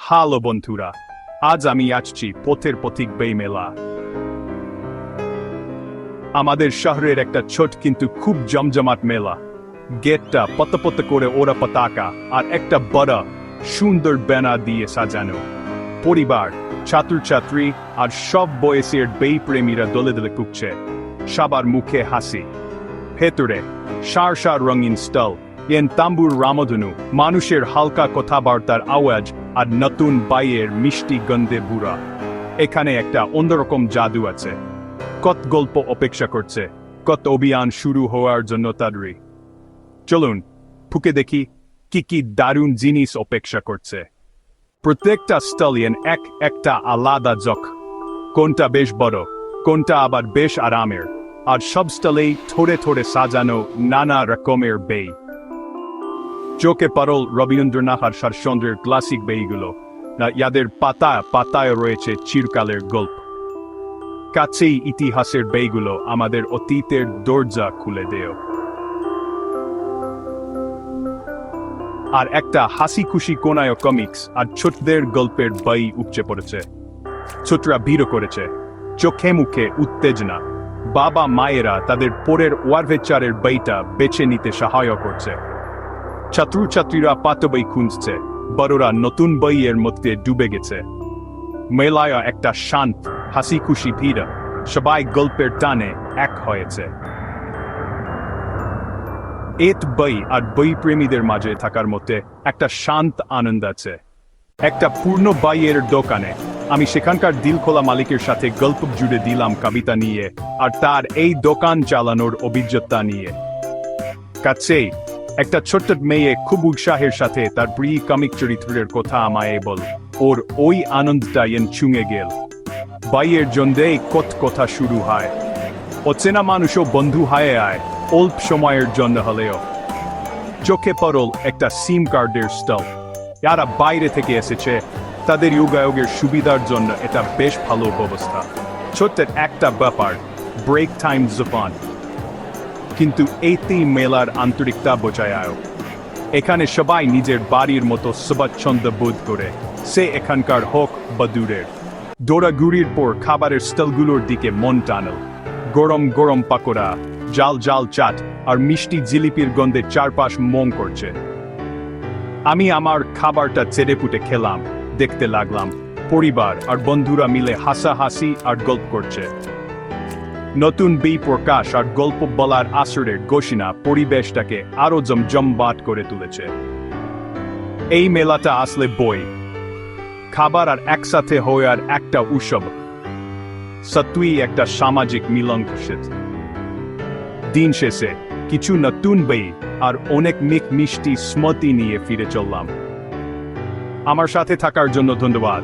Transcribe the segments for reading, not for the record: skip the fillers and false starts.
Hello বন্ধুরা, আজ আমি আসছি পথের পথিক বই মেলা। আমাদের শহরের একটা ছোট কিন্তু খুব জমজমাট মেলা। গেটটা পত করে ওরা পতাকা আর একটা বড় সুন্দর ব্যানার দিয়ে সাজানো। পরিবার, ছাত্রছাত্রী আর সব বয়সের বই প্রেমীরা দলে দলে কুকছে, সবার মুখে হাসি। ভেতরে সার রঙিন স্টল, তাম্বুর রামধনু, মানুষের হালকা কথাবার্তার আওয়াজ আর নতুন বইয়ের মিষ্টি গন্ধে বুড়া। এখানে একটা অন্যরকম জাদু আছে। কত গল্প অপেক্ষা করছে, কত অভিযান শুরু হওয়ার জন্য তাড়াতাড়ি। চলুন ফুকে দেখি কি কি দারুণ জিনিস অপেক্ষা করছে। প্রত্যেকটা স্টলিয়ান একটা আলাদা জখ, কোনটা বেশ বড়, কোনটা আবার বেশ আরামের, আর সব স্টলেই থোড়ে সাজানো নানা রকমের বই। চোখে পড়ল রবীন্দ্রনাথ আর শরৎচন্দ্রের ক্লাসিক বইগুলো, ইয়াদের পাতায় রয়েছে চিরকালের গল্প। কাছেই ইতিহাসের বইগুলো আমাদের অতীতের দরজা খুলে দেয়। আর একটা হাসি খুশি কোনায় কমিক্স আর ছোটদের গল্পের বই উপচে পড়েছে। ছোটরা ভিড় করেছে, চোখে মুখে উত্তেজনা। বাবা মায়েরা তাদের পরের ওয়ারভেচারের বইটা বেছে নিতে সাহায্য করছে। ছাত্রছাত্রীরা পাতা বই খুঁজছে, বড়রা নতুন বইয়ের মধ্যে ডুবে গেছে। মেলায় একটা শান্ত হাসি খুশি ভিড়, সবাই গল্পের টানে এক হয়েছে। বই আর বই প্রেমীদের মাঝে থাকার মধ্যে একটা শান্ত আনন্দ আছে। একটা পূর্ণ বইয়ের দোকানে আমি সেখানকার দিলখোলা মালিকের সাথে গল্প জুড়ে দিলাম কবিতা নিয়ে আর তার এই দোকান চালানোর অভিজ্ঞতা নিয়ে। কাছেই একটা ছোট্ট মেয়ে খুব উৎসাহের সাথে তার প্রিয় কমিক চরিত্রের কথা আমায় বল, ওর ওই আনন্দটা ছুঁয়ে গেল। বইয়ের জন্যেই কথা শুরু হয়, অচেনা মানুষও বন্ধু হয়ে আয় অল্প সময়ের জন্য হলেও। চোখে পড়ল একটা সিম কার্ডের স্টল। যারা বাইরে থেকে এসেছে তাদের যোগাযোগের সুবিধার জন্য এটা বেশ ভালো ব্যবস্থা। ছোট্ট একটা ব্যাপার, ব্রেক টাইম জাপান, কিন্তু এইতেই মেলার আন্তরিকতা বোঝায়। এখানে সবাই নিজের বাড়ির মতো স্বচ্ছন্দ বোধ করে, সে এখানকার হোক বা দূরের। দৌড়াগুড়ির পর খাবারের স্টলগুলোর দিকে মন টানল। গরম পাকোড়া, জাল চাট আর মিষ্টি জিলিপির গন্ধে চারপাশ মন করছে। আমি আমার খাবারটা চেটেপুটে খেলাম, দেখতে লাগলাম পরিবার আর বন্ধুরা মিলে হাসাহাসি আর গল্প করছে। নতুন বই প্রকাশ আর গল্প বলার আসরের ঘোষণা পরিবেশটাকে আরো জমজমাট করে তুলেছে। এই মেলাটা আসলে বই, খাবার আর একসাথে হওয়ার একটা উৎসব, সত্যিই একটা সামাজিক মিলন। দিন শেষে কিছু নতুন বই আর অনেক মিষ্টি স্মৃতি নিয়ে ফিরে চললাম। আমার সাথে থাকার জন্য ধন্যবাদ।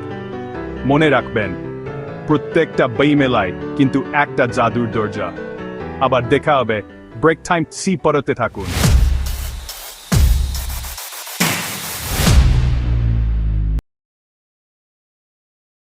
মনে রাখবেন, প্রত্যেকটা বই মেলায় কিন্তু একটা জাদুর দরজা। আবার দেখা হবে। ব্রেক টাইম পড়তে থাকুন।